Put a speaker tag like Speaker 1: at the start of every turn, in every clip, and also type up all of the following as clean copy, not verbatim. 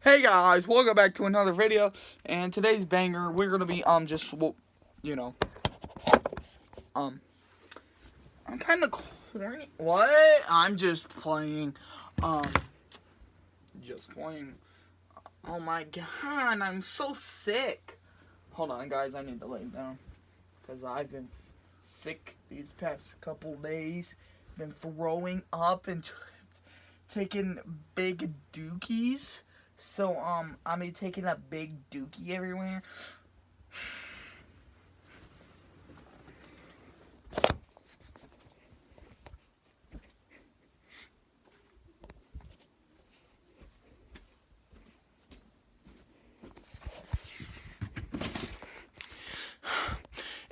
Speaker 1: Hey guys, welcome back to another video. And today's banger, we're gonna be I'm kind of corny. What? I'm just playing. Just playing. Oh my god, I'm so sick. Hold on, guys, I need to lay down because I've been sick these past couple days. Been throwing up and taking big dookies. So, I mean, taking a big dookie everywhere.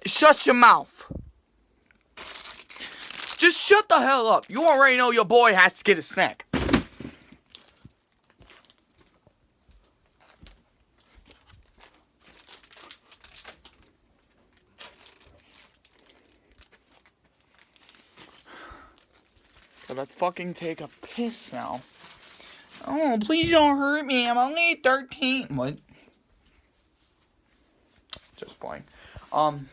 Speaker 1: Shut your mouth. Just shut the hell up. You already know your boy has to get a snack. Gotta fucking take a piss now. Oh, please don't hurt me. I'm only 13. What? Just playing. Hold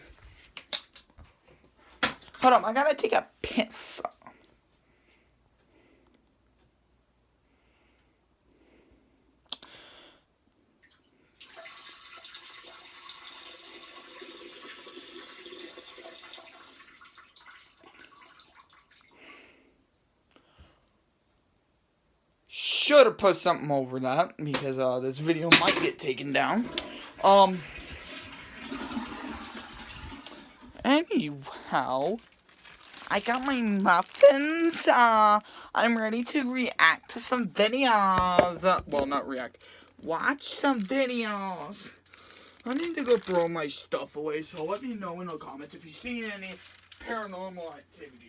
Speaker 1: on. I gotta take a piss. Should have put something over that because this video might get taken down. Anyhow, I got my muffins. I'm ready to react to some videos. Well, not react. Watch some videos. I need to go throw my stuff away, so let me know in the comments if you see any paranormal activity.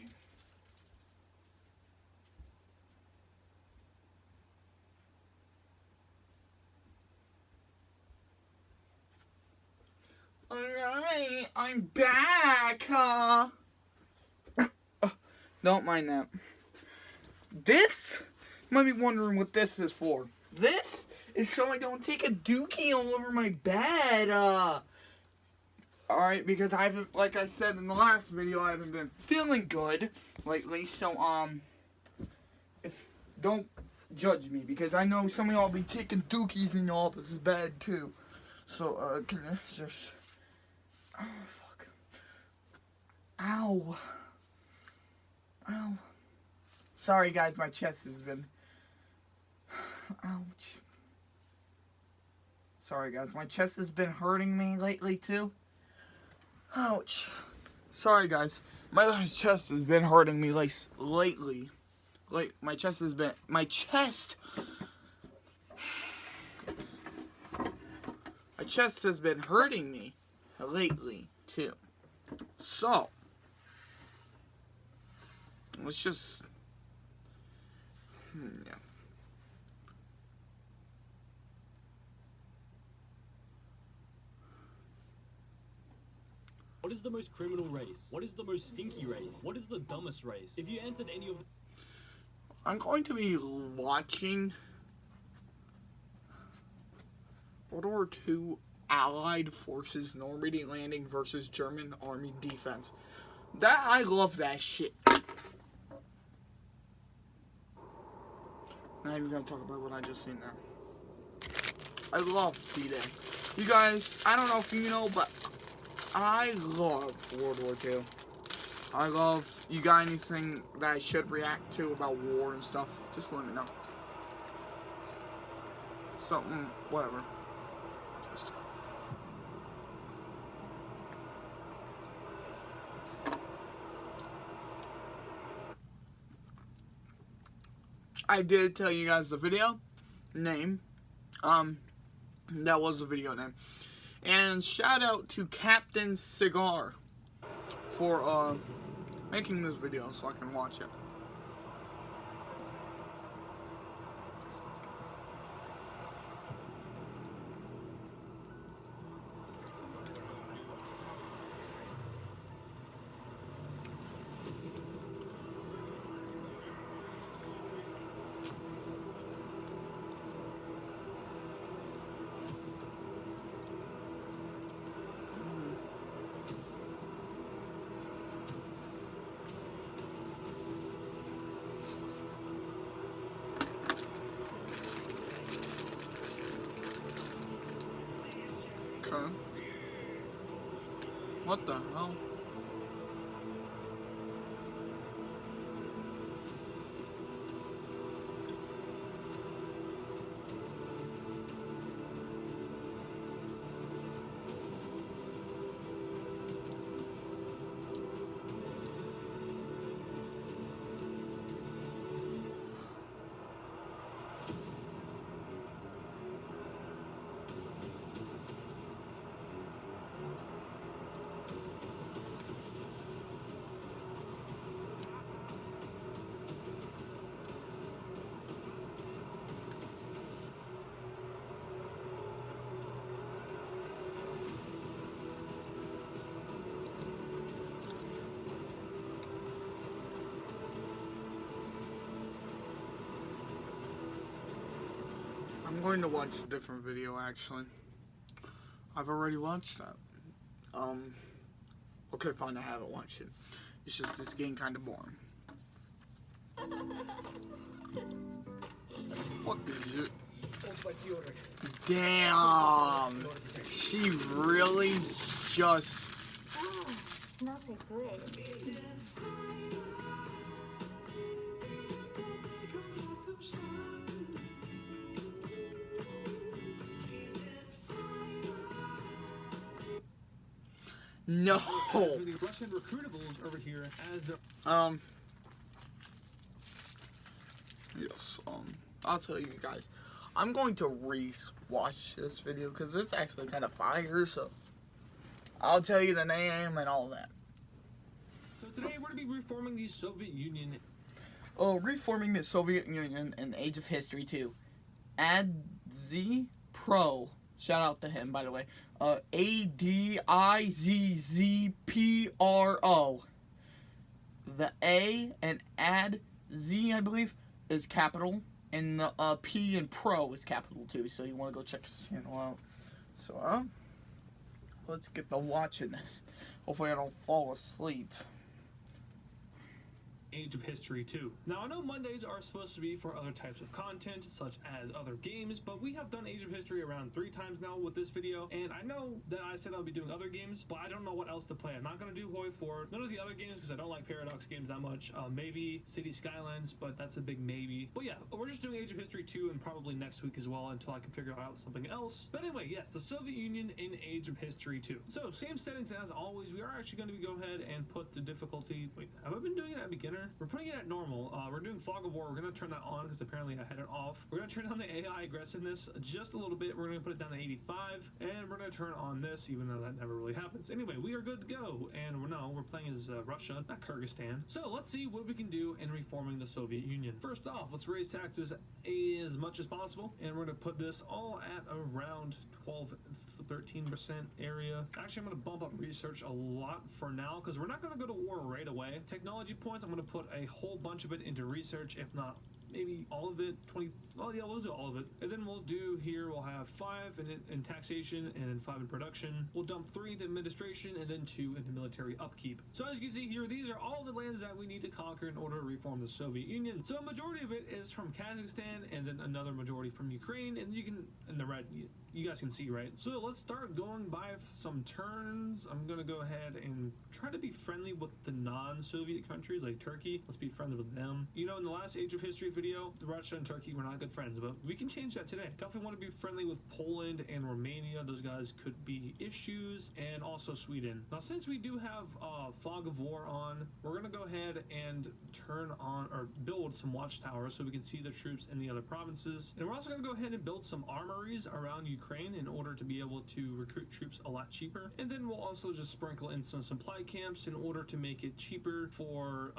Speaker 1: Alright, I'm back. Don't mind that. This, you might be wondering what this is for. This is so I don't take a dookie all over my bed. Alright, because I haven't, like I said in the last video, I haven't been feeling good lately, so, don't judge me, because I know some of y'all be taking dookies in y'all's bed, too. So, can you just... Oh, fuck. Ow. Ow. Sorry, guys, my chest has been... Ouch. Sorry, guys, my chest has been hurting me lately, too. Ouch. Sorry, guys. My chest has been hurting me lately. Like, my chest has been... My chest has been hurting me lately, too. So, let's just... Yeah.
Speaker 2: What is the most criminal race? What is the most stinky race? What is the dumbest race? If you answered any of them...
Speaker 1: I'm going to be watching World War II Allied Forces Normandy landing versus German Army defense. I love that shit. Not even gonna talk about what I just seen now. I love D-Day. You guys, I don't know if you know, but I love World War II. I love... You got anything that I should react to about war and stuff? Just let me know. Something, whatever. Just... I did tell you guys the video name. That was the video name. And shout out to Captain Cigar for making this video so I can watch it. Okay. What the hell? I'm going to watch a different video actually. I've already watched that. Okay, fine, I haven't watched it. It's just, it's getting kind of boring. What is it? Damn! She really just...
Speaker 3: Oh, smells so good.
Speaker 1: No!
Speaker 2: The Russian recruitables over here as the
Speaker 1: Yes, I'll tell you guys. I'm going to re-watch this video because it's actually kind of fire, so I'll tell you the name and all that.
Speaker 2: So today we're going to be reforming the Soviet Union.
Speaker 1: Reforming the Soviet Union in Age of History 2. Adzi Pro. Shout out to him, by the way. ADIZZPRO. The A and Z, I believe, is capital. And the P and Pro is capital too. So you want to go check his channel out. So, let's get to watching this. Hopefully I don't fall asleep.
Speaker 2: Age of History 2. Now, I know Mondays are supposed to be for other types of content, such as other games, but we have done Age of History around 3 times now with this video, and I know that I said I'll be doing other games, but I don't know what else to play. I'm not going to do Hoi 4, none of the other games, because I don't like Paradox games that much. Maybe City Skylines, but that's a big maybe. But yeah, we're just doing Age of History 2, and probably next week as well, until I can figure out something else. But anyway, yes, the Soviet Union in Age of History 2. So, same settings as always. We are actually going to go ahead and put the difficulty... Wait, have I been doing it at beginner? We're putting it at normal. We're doing Fog of War. We're going to turn that on because apparently I had it off. We're going to turn down the AI aggressiveness just a little bit. We're going to put it down to 85, and we're going to turn on this, even though that never really happens. Anyway, we are good to go, and we're playing as Russia, not Kyrgyzstan. So let's see what we can do in reforming the Soviet Union. First off, let's raise taxes as much as possible, and we're going to put this all at around 12-13% area. Actually, I'm going to bump up research a lot for now because we're not going to go to war right away. Technology points, I'm going to put a whole bunch of it into research, if not maybe all of it. 20. Oh yeah, we'll do all of it, and then we'll have 5 in taxation and then 5 in production. We'll dump 3 into administration and then 2 into military upkeep. So as you can see here, these are all the lands that we need to conquer in order to reform the Soviet Union. So a majority of it is from Kazakhstan, and then another majority from Ukraine, and you can, in the red, you guys can see, right? So let's start going by some turns. I'm gonna go ahead and try to be friendly with the non-Soviet countries like Turkey. Let's be friendly with them. You know, in the last Age of History video, Russia and Turkey were not good friends, but we can change that today. Definitely want to be friendly with Poland and Romania. Those guys could be issues, and also Sweden. Now, since we do have Fog of War on, we're gonna go ahead and turn on or build some watchtowers so we can see the troops in the other provinces. And we're also gonna go ahead and build some armories around Ukraine in order to be able to recruit troops a lot cheaper. And then we'll also just sprinkle in some supply camps in order to make it cheaper for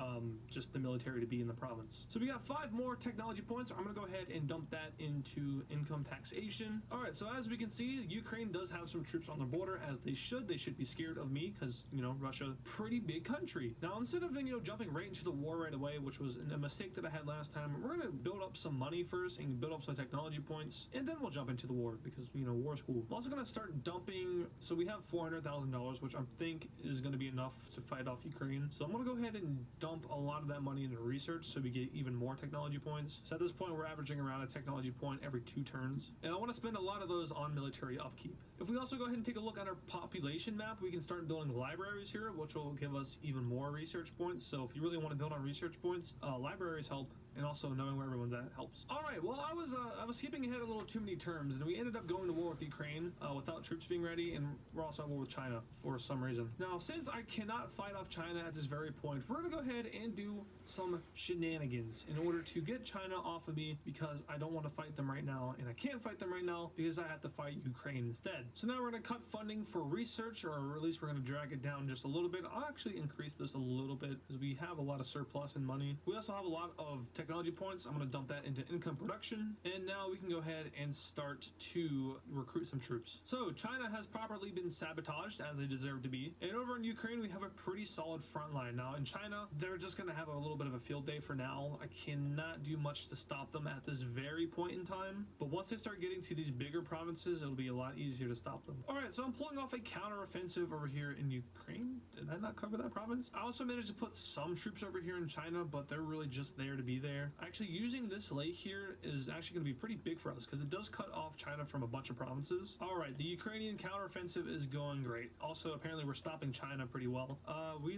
Speaker 2: just the military to be in the province. So we got 5 more technology points. I'm gonna go ahead and dump that into income taxation. All right, so as we can see, Ukraine does have some troops on the border, as they should. They should be scared of me because, you know, Russia, pretty big country. Now, instead of, you know, jumping right into the war right away, which was a mistake that I had last time, we're gonna build up some money first and build up some technology points, and then we'll jump into the war because, you know, war is cool. I'm also gonna start dumping, so we have $400,000, which I think is gonna be enough to fight off Ukraine. So I'm gonna go ahead and dump a lot of that money into research so we get even more technology points. So at this point, we're averaging around a technology point every 2 turns. And I want to spend a lot of those on military upkeep. If we also go ahead and take a look at our population map, we can start building libraries here, which will give us even more research points. So if you really want to build on research points, libraries help, and also knowing where everyone's at helps. All right, well, I was skipping ahead a little too many terms, and we ended up going to war with Ukraine without troops being ready, and we're also at war with China for some reason. Now, since I cannot fight off China at this very point, we're gonna go ahead and do some shenanigans in order to get China off of me, because I don't want to fight them right now, and I can't fight them right now because I have to fight Ukraine instead. So now we're gonna cut funding for research, or at least we're gonna drag it down just a little bit. I'll actually increase this a little bit because we have a lot of surplus in money. We also have a lot of technology points. I'm going to dump that into income production, and now we can go ahead and start to recruit some troops. So China has properly been sabotaged, as they deserve to be, and over in Ukraine we have a pretty solid front line. Now in China, they're just going to have a little bit of a field day for now. I cannot do much to stop them at this very point in time, but once they start getting to these bigger provinces, it'll be a lot easier to stop them. Alright, so I'm pulling off a counter-offensive over here in Ukraine. Did I not cover that province? I also managed to put some troops over here in China, but they're really just there to be there. Actually, using this lake here is actually going to be pretty big for us because it does cut off China from a bunch of provinces. Alright, the Ukrainian counteroffensive is going great. Also, apparently we're stopping China pretty well. We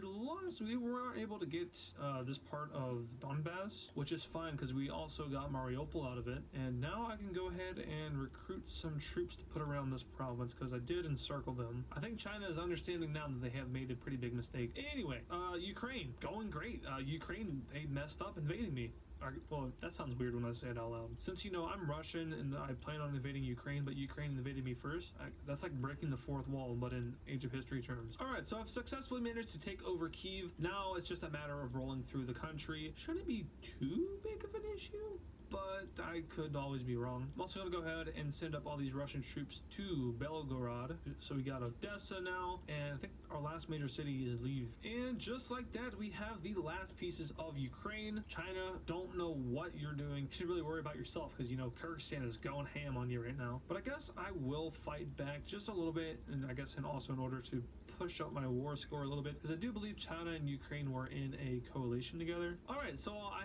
Speaker 2: weren't able to get this part of Donbass, which is fine because we also got Mariupol out of it. And now I can go ahead and recruit some troops to put around this province because I did encircle them. I think China is understanding now that they have made a pretty big mistake. Anyway, Ukraine, going great. Ukraine, they messed up invading me. Well, that sounds weird when I say it out loud. Since, you know, I'm Russian and I plan on invading Ukraine, but Ukraine invaded me first, that's like breaking the fourth wall, but in Age of History terms. Alright, so I've successfully managed to take over Kyiv. Now it's just a matter of rolling through the country. Shouldn't be too big of an issue, but I could always be wrong. I'm also going to go ahead and send up all these Russian troops to Belgorod. So we got Odessa now, and I think our last major city is Lviv. And just like that, we have the last pieces of Ukraine. China, don't know what you're doing. You should really worry about yourself because, you know, Kyrgyzstan is going ham on you right now. But I guess I will fight back just a little bit, and I guess and also in order to push up my war score a little bit, because I do believe China and Ukraine were in a coalition together. Alright, so I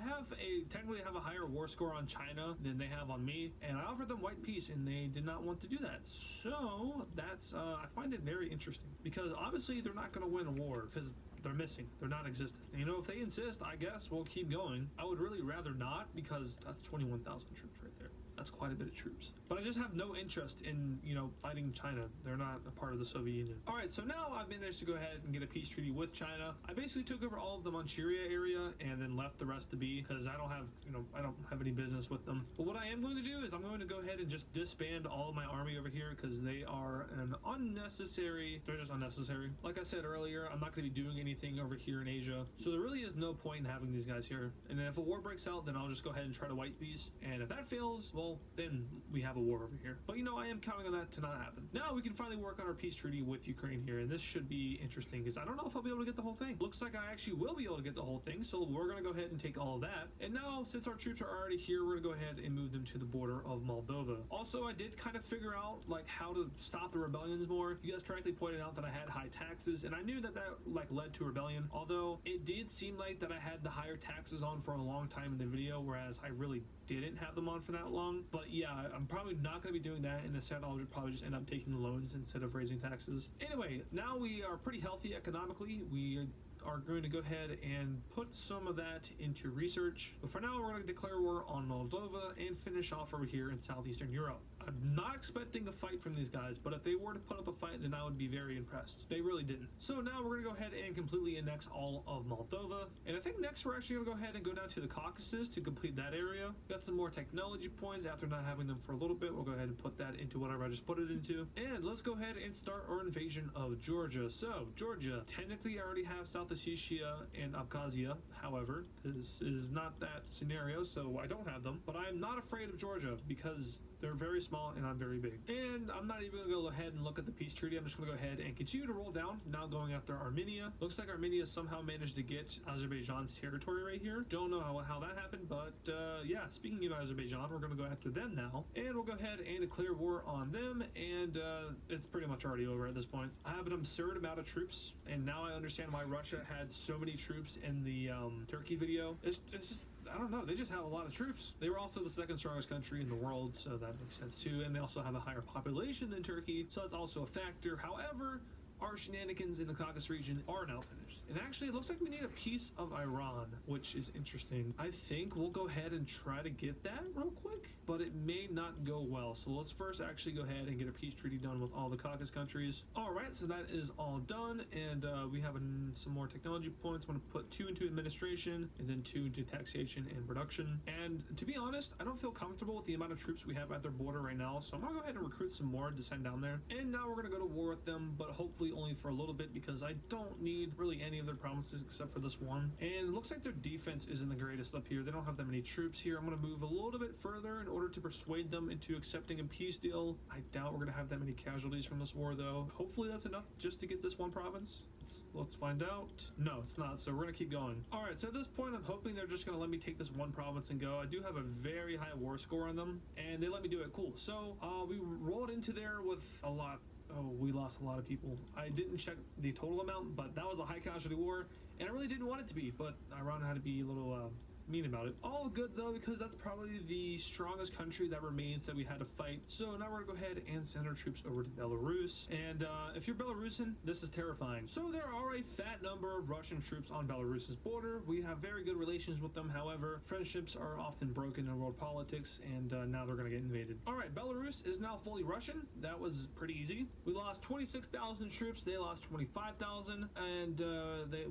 Speaker 2: technically have a higher war score on China than they have on me, and I offered them white peace and they did not want to do that. So that's I find it very interesting because obviously they're not going to win a war because they're missing, they're not existent. You know, if they insist, I guess we'll keep going. I would really rather not because that's 21,000 troops right there. That's quite a bit of troops. But I just have no interest in, you know, fighting China. They're not a part of the Soviet Union. Alright, so now I've managed to go ahead and get a peace treaty with China. I basically took over all of the Manchuria area and then left the rest to be because I don't have any business with them. But what I am going to do is I'm going to go ahead and just disband all of my army over here because they are they're just unnecessary. Like I said earlier, I'm not going to be doing anything over here in Asia. So there really is no point in having these guys here. And then if a war breaks out, then I'll just go ahead and try to white peace. And if that fails, well, then we have a war over here. But you know, I am counting on that to not happen. Now we can finally work on our peace treaty with Ukraine here, and this should be interesting because I don't know if I'll be able to get the whole thing. Looks like I actually will be able to get the whole thing, so we're going to go ahead and take all of that. And now, since our troops are already here, we're going to go ahead and move them to the border of Moldova. Also, I did kind of figure out like how to stop the rebellions more. You guys correctly pointed out that I had high taxes, and I knew that like led to rebellion, although it did seem like that I had the higher taxes on for a long time in the video, whereas I really didn't have them on for that long. But yeah, I'm probably not going to be doing that. Instead, I'll probably just end up taking loans instead of raising taxes. Anyway, now we are pretty healthy economically. We are going to go ahead and put some of that into research. But for now, we're going to declare war on Moldova and finish off over here in southeastern Europe. I'm not expecting a fight from these guys, but if they were to put up a fight, then I would be very impressed. They really didn't. So now we're going to go ahead and completely annex all of Moldova. And I think next we're actually going to go ahead and go down to the Caucasus to complete that area. Got some more technology points. After not having them for a little bit, we'll go ahead and put that into whatever I just put it into. And let's go ahead and start our invasion of Georgia. So, Georgia, technically I already have South Ossetia and Abkhazia. However, this is not that scenario, so I don't have them. But I'm not afraid of Georgia because they're very small and I'm very big. And I'm not even going to go ahead and look at the peace treaty. I'm just going to go ahead and continue to roll down. Now going after Armenia. Looks like Armenia somehow managed to get Azerbaijan's territory right here. Don't know how that happened, but yeah, speaking of Azerbaijan, we're going to go after them now. And we'll go ahead and declare war on them. And it's pretty much already over at this point. I have an absurd amount of troops. And now I understand why Russia had so many troops in the Turkey video. It's just I don't know. They just have a lot of troops. They were also the second strongest country in the world, so that makes sense too. And they also have a higher population than Turkey, so that's also a factor. However, our shenanigans in the Caucasus region are now finished. And actually, it looks like we need a piece of Iran, which is interesting. I think we'll go ahead and try to get that real quick, but it may not go well. So let's first actually go ahead and get a peace treaty done with all the Caucasus countries. All right, so that is all done, and we have some more technology points. I'm going to put 2 into administration, and then 2 into taxation and production. And to be honest, I don't feel comfortable with the amount of troops we have at their border right now, so I'm going to go ahead and recruit some more to send down there. And now we're going to go to war with them, but hopefully only for a little bit, because I don't need really any of their promises except for this one. And it looks like their defense isn't the greatest up here. They don't have that many troops here. I'm going to move a little bit further in order to persuade them into accepting a peace deal. I doubt we're going to have that many casualties from this war, though. Hopefully that's enough just to get this one province. Let's find out. No, it's not, so we're going to keep going. All right, so at this point, I'm hoping they're just going to let me take this one province and go. I do have a very high war score on them, and they let me do it. Cool. So we rolled into there with a lot. Oh, we lost a lot of people. I didn't check the total amount, but that was a high casualty war, and I really didn't want it to be, but Iran had to be a little mean about it. All good though, because that's probably the strongest country that remains that we had to fight. So now we're gonna go ahead and send our troops over to Belarus. And if you're Belarusian, this is terrifying. So there are a fat number of Russian troops on Belarus's border. We have very good relations with them. However, friendships are often broken in world politics, and now they're gonna get invaded. All right, Belarus is now fully Russian. That was pretty easy. We lost 26,000 troops. They lost 25,000, and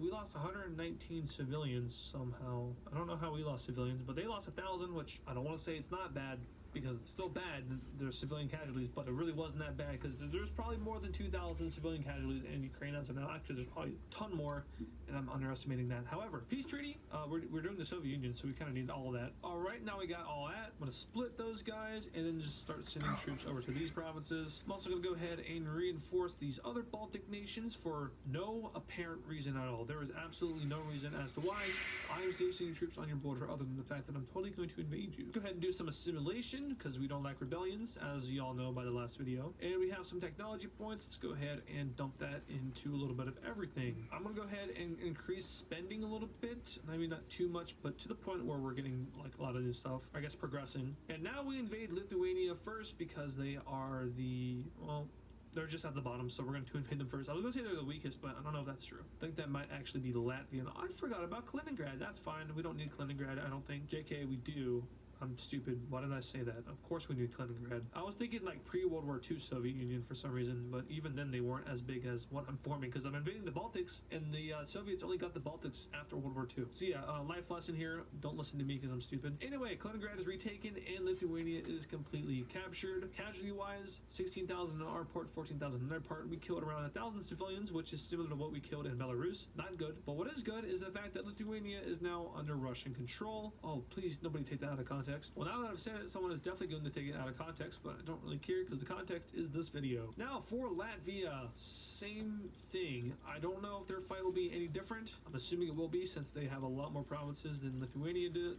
Speaker 2: we lost 119 civilians somehow. I don't know how we lost civilians, but they lost 1,000, which I don't want to say it's not bad, because it's still bad. There's civilian casualties, but it really wasn't that bad, because there's probably more than 2,000 civilian casualties in Ukraine as of now. Actually, there's probably a ton more, and I'm underestimating that. However, peace treaty, we're doing the Soviet Union, so we kind of need all of that. All right, now we got all that. I'm going to split those guys and then just start sending troops over to these provinces. I'm also going to go ahead and reinforce these other Baltic nations for no apparent reason at all. There is absolutely no reason as to why I am stationing troops on your border other than the fact that I'm totally going to invade you. Go ahead and do some assimilation, because we don't like rebellions, as you all know by the last video. And we have some technology points. Let's go ahead and dump that into a little bit of everything. I'm going to go ahead and increase spending a little bit. I mean, not too much, but to the point where we're getting like a lot of new stuff, I guess, progressing. And now we invade Lithuania first, because they are they're just at the bottom, so we're going to invade them first. I was going to say they're the weakest, but I don't know if that's true. I think that might actually be Latvia. I forgot about Kaliningrad. That's fine. We don't need Kaliningrad, I don't think. JK, we do. I'm stupid. Why did I say that? Of course we need Kaliningrad. I was thinking like pre-World War II Soviet Union for some reason, but even then they weren't as big as what I'm forming, because I'm invading the Baltics, and the Soviets only got the Baltics after World War II. So yeah, life lesson here. Don't listen to me because I'm stupid. Anyway, Kaliningrad is retaken, and Lithuania is completely captured. Casualty-wise, 16,000 on our part, 14,000 on their part. We killed around 1,000 civilians, which is similar to what we killed in Belarus. Not good. But what is good is the fact that Lithuania is now under Russian control. Oh, please, nobody take that out of context. Well, now that I've said it, someone is definitely going to take it out of context, but I don't really care because the context is this video. Now, for Latvia, same thing. I don't know if their fight will be any different. I'm assuming it will be, since they have a lot more provinces than Lithuania did.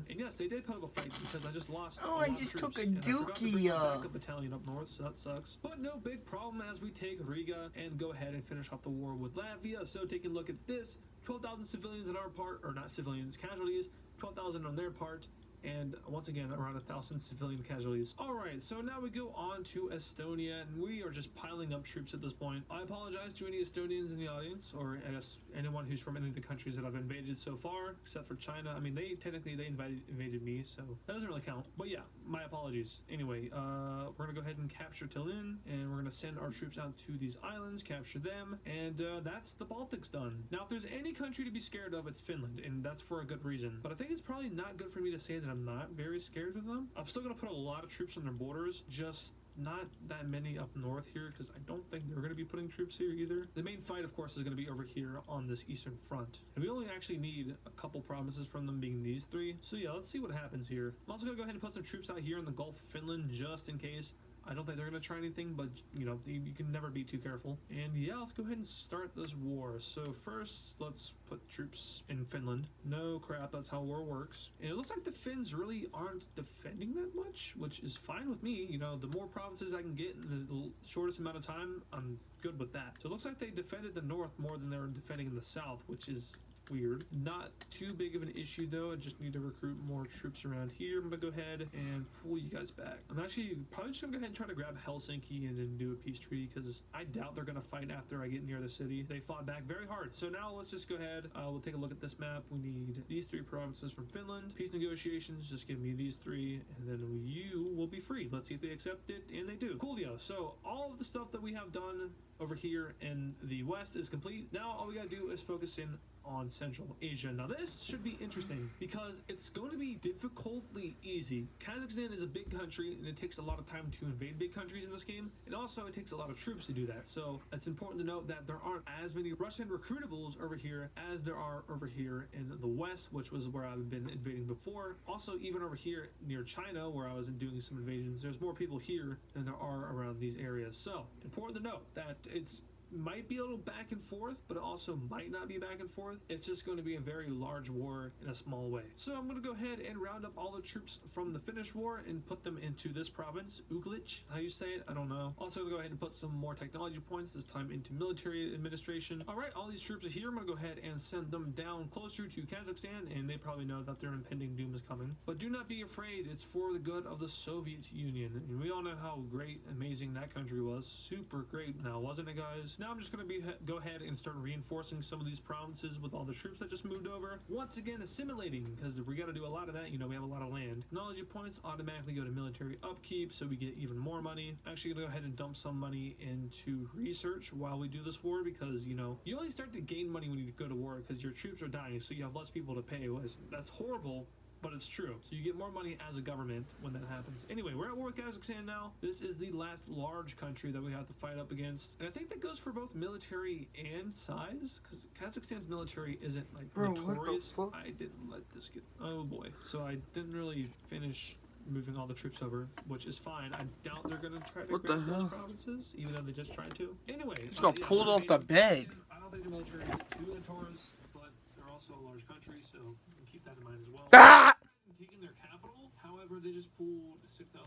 Speaker 2: And yes, they did put up a fight, because I just lost a lot
Speaker 1: I just
Speaker 2: of troops,
Speaker 1: took a
Speaker 2: and I forgot to bring my
Speaker 1: dookie.
Speaker 2: backup battalion up north, so that sucks. But no big problem as we take Riga and go ahead and finish off the war with Latvia. So taking a look at this, 12,000 civilians on our part, or not civilians, casualties, 12,000 on their part, and once again around 1,000 civilian casualties. Alright, so now we go on to Estonia, and we are just piling up troops at this point. I apologize to any Estonians in the audience, or I guess anyone who's from any of the countries that I've invaded so far, except for China. I mean, they invaded me, so that doesn't really count. But yeah, my apologies. Anyway, we're gonna go ahead and capture Tallinn, and we're gonna send our troops out to these islands, capture them, and that's the Baltics done. Now, if there's any country to be scared of, it's Finland, and that's for a good reason. But I think it's probably not good for me to say that I'm not very scared of them. I'm still gonna put a lot of troops on their borders, just not that many up north here, because I don't think they're going to be putting troops here either. The main fight, of course, is going to be over here on this eastern front, and we only actually need a couple provinces from them, being these three. So yeah, let's see what happens here. I'm also going to go ahead and put some troops out here in the Gulf of Finland, just in case. I don't think they're going to try anything, but, you know, you can never be too careful. And yeah, let's go ahead and start this war. So first, let's put troops in Finland. No crap, that's how war works. And it looks like the Finns really aren't defending that much, which is fine with me. You know, the more provinces I can get in the shortest amount of time, I'm good with that. So it looks like they defended the north more than they were defending in the south, which is weird. Not too big of an issue though. I just need to recruit more troops around here. I'm gonna go ahead and pull you guys back. I'm actually probably just gonna go ahead and try to grab Helsinki and then do a peace treaty because I doubt they're gonna fight after I get near the city. They fought back very hard. So now let's just go ahead. We'll take a look at this map. We need these 3 provinces from Finland. Peace negotiations, just give me these 3 and then you will be free. Let's see if they accept it, and they do. Coolio. So all of the stuff that we have done over here in the west is complete. Now all we gotta do is focus in on Central Asia. Now this should be interesting because it's going to be difficultly easy. Kazakhstan is a big country and it takes a lot of time to invade big countries in this game, and also it takes a lot of troops to do that. So it's important to note that there aren't as many Russian recruitables over here as there are over here in the west, which was where I've been invading before. Also, even over here near China, where I was doing some invasions, there's more people here than there are around these areas. So important to note that it's might be a little back and forth, but it also might not be back and forth. It's just going to be a very large war in a small way. So I'm going to go ahead and round up all the troops from the Finnish war and put them into this province, Uglitch, how you say it, I don't know. Also going to go ahead and put some more technology points, this time into military administration. All right, all these troops are here. I'm going to go ahead and send them down closer to Kazakhstan, and they probably know that their impending doom is coming. But do not be afraid, it's for the good of the Soviet Union. And we all know how great, amazing that country was. Super great now, wasn't it, guys? Now I'm just going to go ahead and start reinforcing some of these provinces with all the troops that just moved over. Once again, assimilating, because we got to do a lot of that. You know, we have a lot of land. Technology points automatically go to military upkeep, so we get even more money. Actually, going to go ahead and dump some money into research while we do this war, because, you know, you only start to gain money when you go to war because your troops are dying, so you have less people to pay. That's horrible, but it's true. So you get more money as a government when that happens. Anyway, we're at war with Kazakhstan now. This is the last large country that we have to fight up against. And I think that goes for both military and size, because Kazakhstan's military isn't like notorious.
Speaker 1: What the fuck?
Speaker 2: I didn't let this get, oh boy. So I didn't really finish moving all the troops over, which is fine. I doubt they're gonna try to grab those provinces, even though they just tried to. Anyway,
Speaker 1: Just got pulled off the bed.
Speaker 2: I don't think the military is too notorious, but they're also a large country, so you can keep that in mind as well.
Speaker 1: Ah!
Speaker 2: Taking their capital, however, they just pulled 6,000